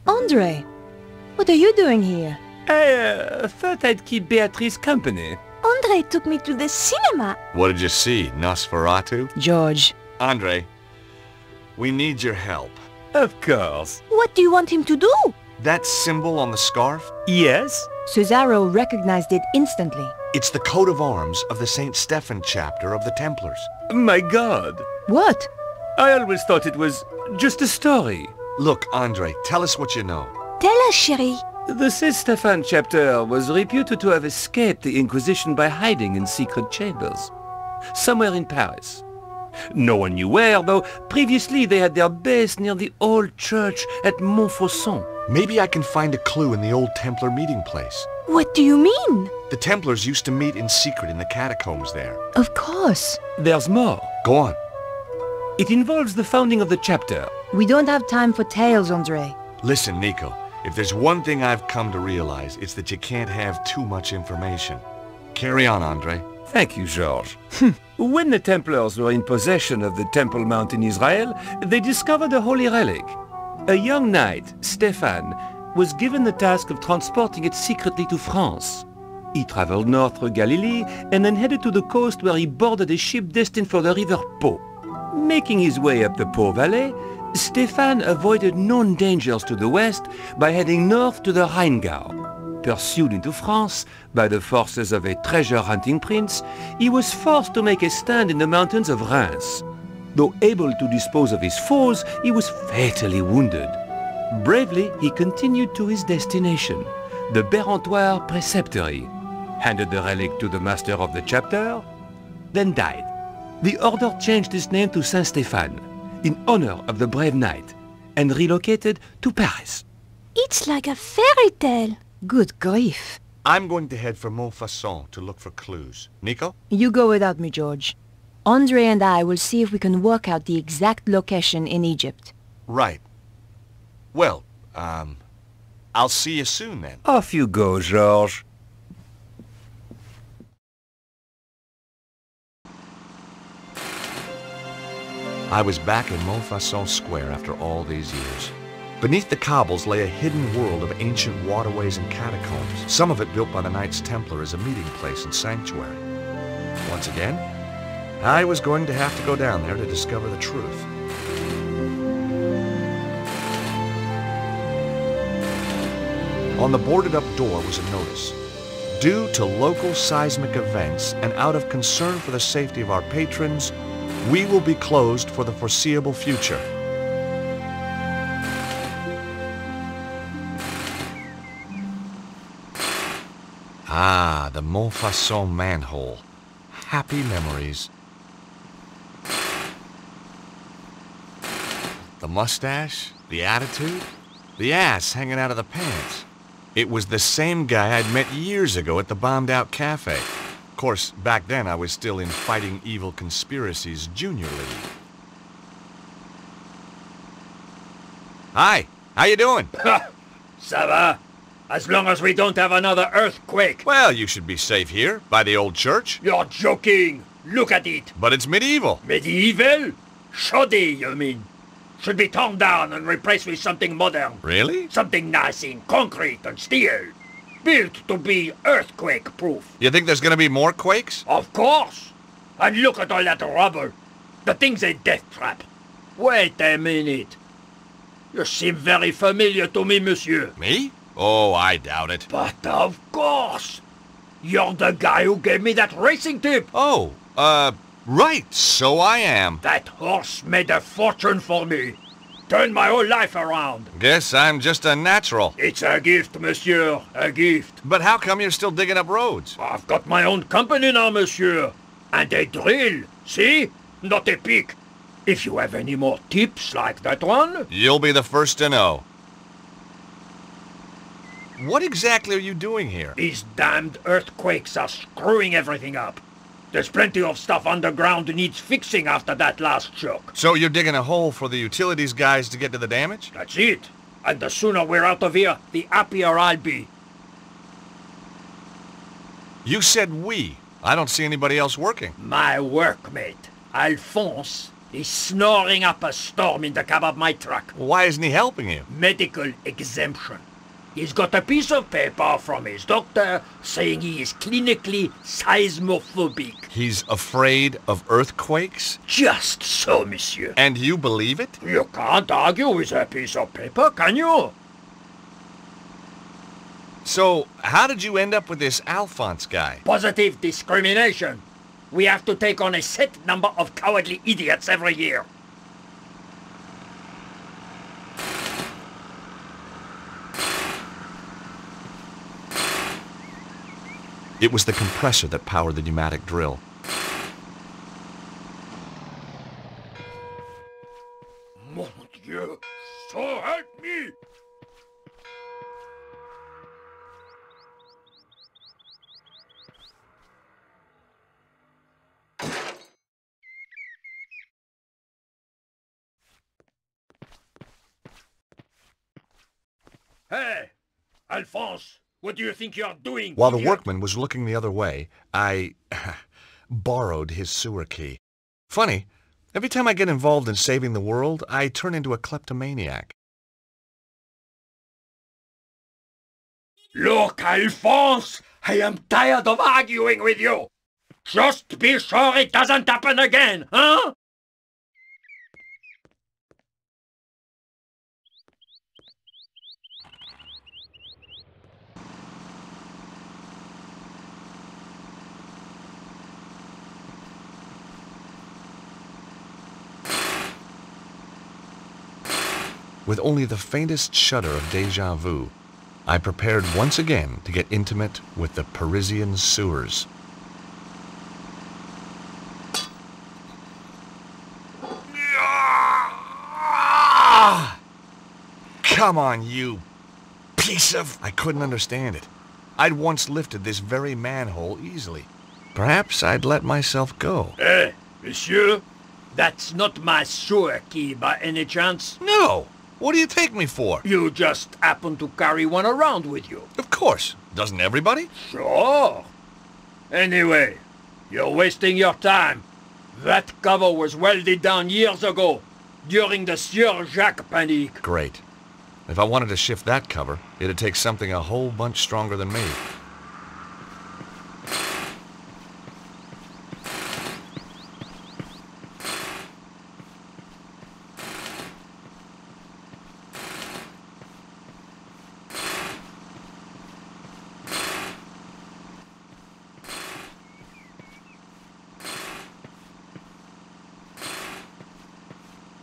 Andre, what are you doing here? I thought I'd keep Beatrice company. Andre took me to the cinema. What did you see, Nosferatu? George. Andre, we need your help. Of course. What do you want him to do? That symbol on the scarf? Yes? Cesaro recognized it instantly. It's the coat of arms of the St. Stephen chapter of the Templars. My God. What? I always thought it was just a story. Look, Andre, tell us what you know. Tell us, chérie. The St. Stephen chapter was reputed to have escaped the Inquisition by hiding in secret chambers. Somewhere in Paris. No one knew where, though previously they had their base near the old church at Montfaucon. Maybe I can find a clue in the old Templar meeting place. What do you mean? The Templars used to meet in secret in the catacombs there. Of course. There's more. Go on. It involves the founding of the chapter. We don't have time for tales, Andre. Listen, Nico, if there's one thing I've come to realize, it's that you can't have too much information. Carry on, Andre. Thank you, George. When the Templars were in possession of the Temple Mount in Israel, they discovered a holy relic. A young knight, Stephan, was given the task of transporting it secretly to France. He traveled north through Galilee and then headed to the coast where he boarded a ship destined for the river Po. Making his way up the Po Valley, Stephan avoided known dangers to the west by heading north to the Rheingau. Pursued into France by the forces of a treasure-hunting prince, he was forced to make a stand in the mountains of Reims. Though able to dispose of his foes, he was fatally wounded. Bravely, he continued to his destination, the Bérentoire Preceptory, handed the relic to the master of the chapter, then died. The order changed its name to Saint Stéphane, in honor of the brave knight, and relocated to Paris. It's like a fairy tale. Good grief. I'm going to head for Montfaucon to look for clues. Nico? You go without me, George. Andre and I will see if we can work out the exact location in Egypt. Right. Well, I'll see you soon then. Off you go, George. I was back in Montfaucon Square after all these years. Beneath the cobbles lay a hidden world of ancient waterways and catacombs, some of it built by the Knights Templar as a meeting place and sanctuary. Once again, I was going to have to go down there to discover the truth. On the boarded-up door was a notice. Due to local seismic events and out of concern for the safety of our patrons, we will be closed for the foreseeable future. Ah, the Montfaucon manhole. Happy memories. The mustache, the attitude, the ass hanging out of the pants. It was the same guy I'd met years ago at the bombed-out cafe. Of course, back then I was still in Fighting Evil Conspiracies Junior League. Hi, how you doing? Ça va? As long as we don't have another earthquake. Well, you should be safe here, by the old church. You're joking. Look at it. But it's medieval. Medieval? Shoddy, you mean? Should be torn down and replaced with something modern. Really? Something nice in concrete and steel. Built to be earthquake-proof. You think there's gonna be more quakes? Of course. And look at all that rubble. The thing's a death trap. Wait a minute. You seem very familiar to me, monsieur. Me? Oh, I doubt it. But of course. You're the guy who gave me that racing tip. Oh, right, so I am. That horse made a fortune for me. Turned my whole life around. Guess I'm just a natural. It's a gift, monsieur. A gift. But how come you're still digging up roads? I've got my own company now, monsieur. And a drill. See? Not a pick. If you have any more tips like that one... You'll be the first to know. What exactly are you doing here? These damned earthquakes are screwing everything up. There's plenty of stuff underground that needs fixing after that last shock. So you're digging a hole for the utilities guys to get to the damage? That's it. And the sooner we're out of here, the happier I'll be. You said we. I don't see anybody else working. My workmate, Alphonse, He's snoring up a storm in the cab of my truck. Why isn't he helping you? Medical exemption. He's got a piece of paper from his doctor saying he is clinically seismophobic. He's afraid of earthquakes? Just so, monsieur. And you believe it? You can't argue with a piece of paper, can you? So, how did you end up with this Alphonse guy? Positive discrimination. We have to take on a set number of cowardly idiots every year. It was the compressor that powered the pneumatic drill. Mon Dieu, so help me! Hey, Alphonse, what do you think you're doing? While the idiot? workman was looking the other way, I borrowed his sewer key. Funny, every time I get involved in saving the world, I turn into a kleptomaniac. Look, Alphonse, I am tired of arguing with you. Just be sure it doesn't happen again, huh? With only the faintest shudder of déjà vu, I prepared once again to get intimate with the Parisian sewers. Come on, you piece of... I couldn't understand it. I'd once lifted this very manhole easily. Perhaps I'd let myself go. Hey, monsieur, that's not my sewer key by any chance. No! What do you take me for? You just happen to carry one around with you. Of course. Doesn't everybody? Sure. Anyway, you're wasting your time. That cover was welded down years ago, during the Sieur Jacques panic. Great. If I wanted to shift that cover, it'd take something a whole bunch stronger than me.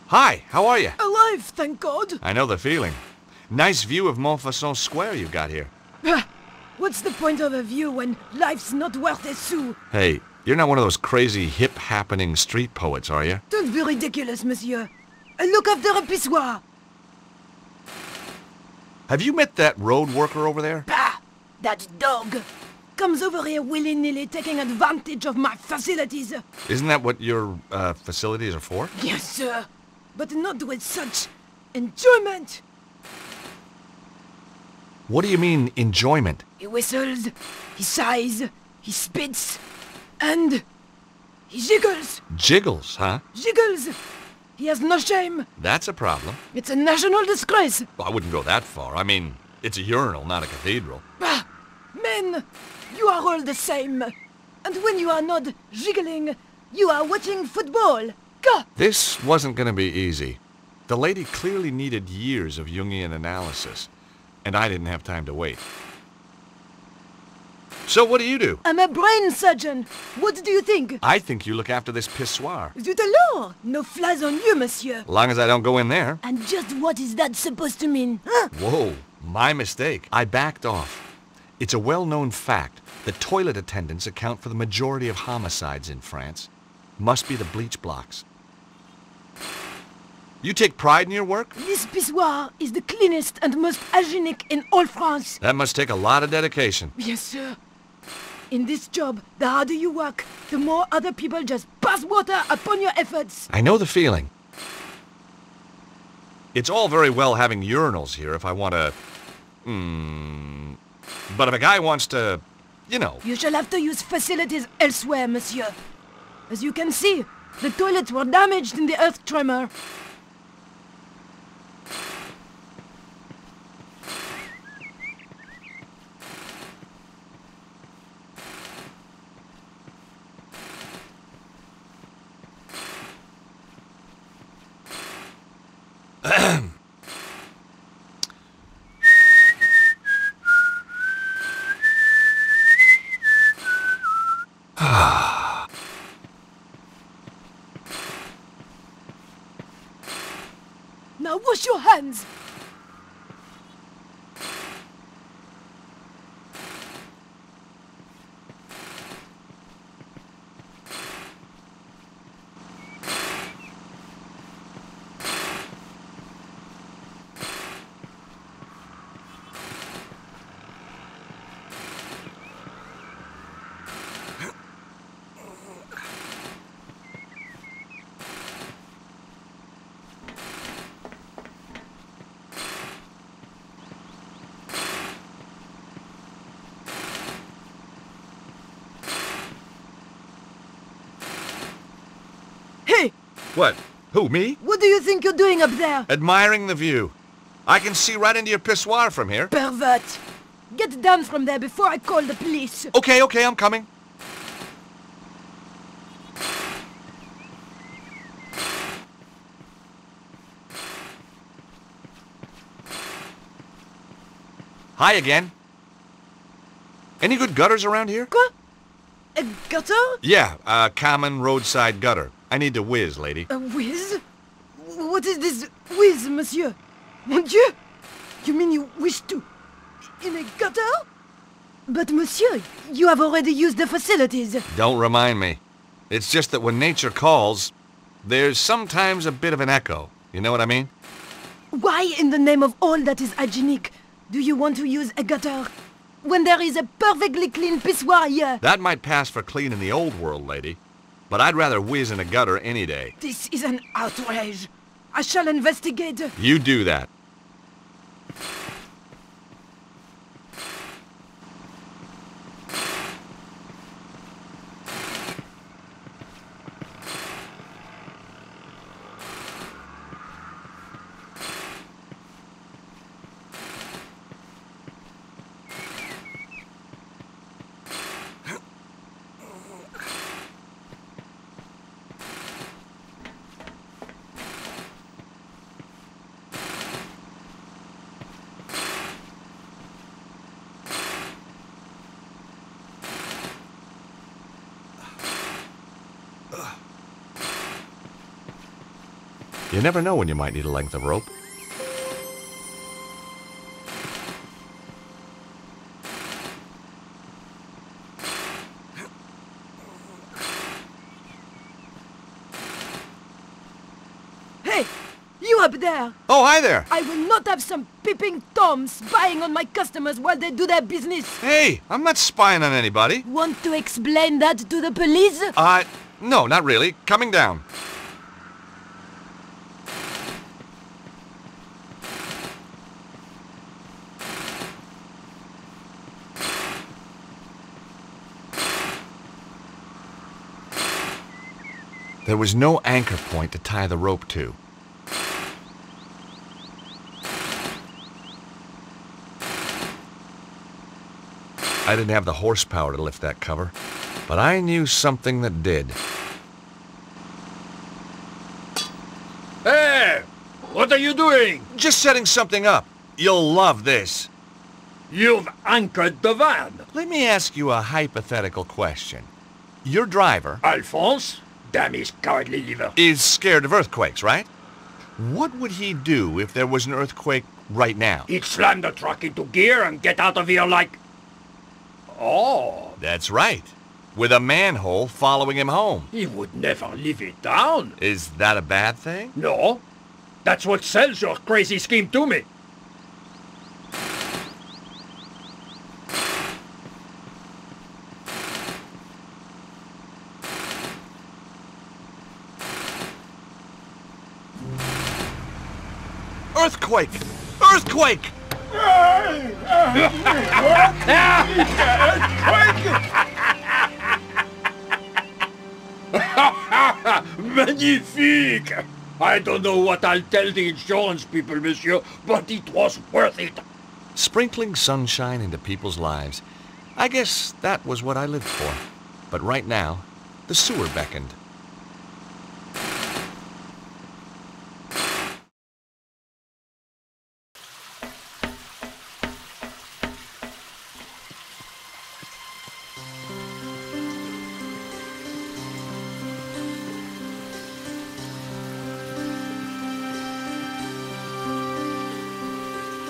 Hi, how are you? Alive, thank God. I know the feeling. Nice view of Montfaucon Square you got here. What's the point of a view when life's not worth a sou? Hey, you're not one of those crazy hip-happening street poets, are you? Don't be ridiculous, monsieur. I look after a pissoir. Have you met that road worker over there? Bah! That dog comes over here willy-nilly taking advantage of my facilities. Isn't that what your, facilities are for? Yes, sir. But not with such enjoyment. What do you mean, enjoyment? He whistles, he sighs, he spits, and he jiggles. Jiggles, huh? Jiggles. He has no shame. That's a problem. It's a national disgrace. Well, I wouldn't go that far. I mean, it's a urinal, not a cathedral. Bah! Men, you are all the same. And when you are not jiggling, you are watching football. Go! This wasn't going to be easy. The lady clearly needed years of Jungian analysis, and I didn't have time to wait. So what do you do? I'm a brain surgeon. What do you think? I think you look after this pissoir. Zut alors! No flies on you, monsieur. As long as I don't go in there. And just what is that supposed to mean? Huh? Whoa, my mistake. I backed off. It's a well-known fact that toilet attendants account for the majority of homicides in France. Must be the bleach blocks. You take pride in your work? This pissoir is the cleanest and most hygienic in all France. That must take a lot of dedication. Yes, sir. In this job, the harder you work, the more other people just pass water upon your efforts. I know the feeling. It's all very well having urinals here if I want to... But if a guy wants to, you know... You shall have to use facilities elsewhere, monsieur. As you can see, The toilets were damaged in the earth tremor. Now wash your hands! Hey! What? Who, me? What do you think you're doing up there? Admiring the view. I can see right into your pissoir from here. Pervert! Get down from there before I call the police. Okay, I'm coming. Hi again. Any good gutters around here? Quoi? A gutter? Yeah, a common roadside gutter. I need to whiz, lady. A whiz? What is this whiz, monsieur? Mon Dieu! You mean you wish to... in a gutter? But monsieur, you have already used the facilities. Don't remind me. It's just that when nature calls, there's sometimes a bit of an echo. You know what I mean? Why, in the name of all that is hygienic, do you want to use a gutter? When there is a perfectly clean pissoir here. That might pass for clean in the old world, lady. But I'd rather whiz in a gutter any day. This is an outrage. I shall investigate. You do that. You never know when you might need a length of rope. Hey! You up there! Oh, hi there! I will not have some peeping Toms spying on my customers while they do their business! Hey, I'm not spying on anybody. Want to explain that to the police? No, not really. Coming down. There was no anchor point to tie the rope to. I didn't have the horsepower to lift that cover, but I knew something that did. Hey! What are you doing? Just setting something up. You'll love this. You've anchored the van. Let me ask you a hypothetical question. Your driver Alphonse? Damn his cowardly liver. is scared of earthquakes, right? What would he do if there was an earthquake right now? He'd slam the truck into gear and get out of here like... Oh, That's right. With a manhole following him home. he would never live it down. Is that a bad thing? No, that's what sells your crazy scheme to me. Earthquake! Earthquake! Magnifique! I don't know what I'll tell the insurance people, monsieur, but it was worth it. Sprinkling sunshine into people's lives. I guess that was what I lived for. But right now, the sewer beckoned.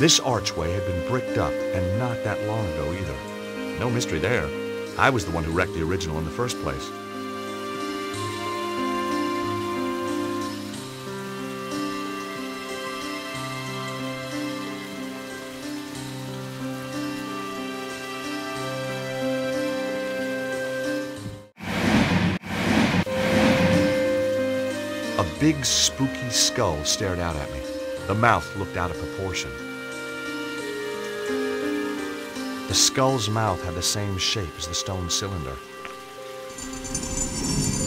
This archway had been bricked up, and not that long ago either. No mystery there. I was the one who wrecked the original in the first place. A big, spooky skull stared out at me. The mouth looked out of proportion. The skull's mouth had the same shape as the stone cylinder.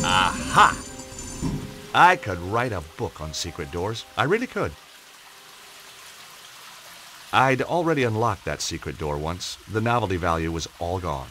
Aha! I could write a book on secret doors. I really could. I'd already unlocked that secret door once. The novelty value was all gone.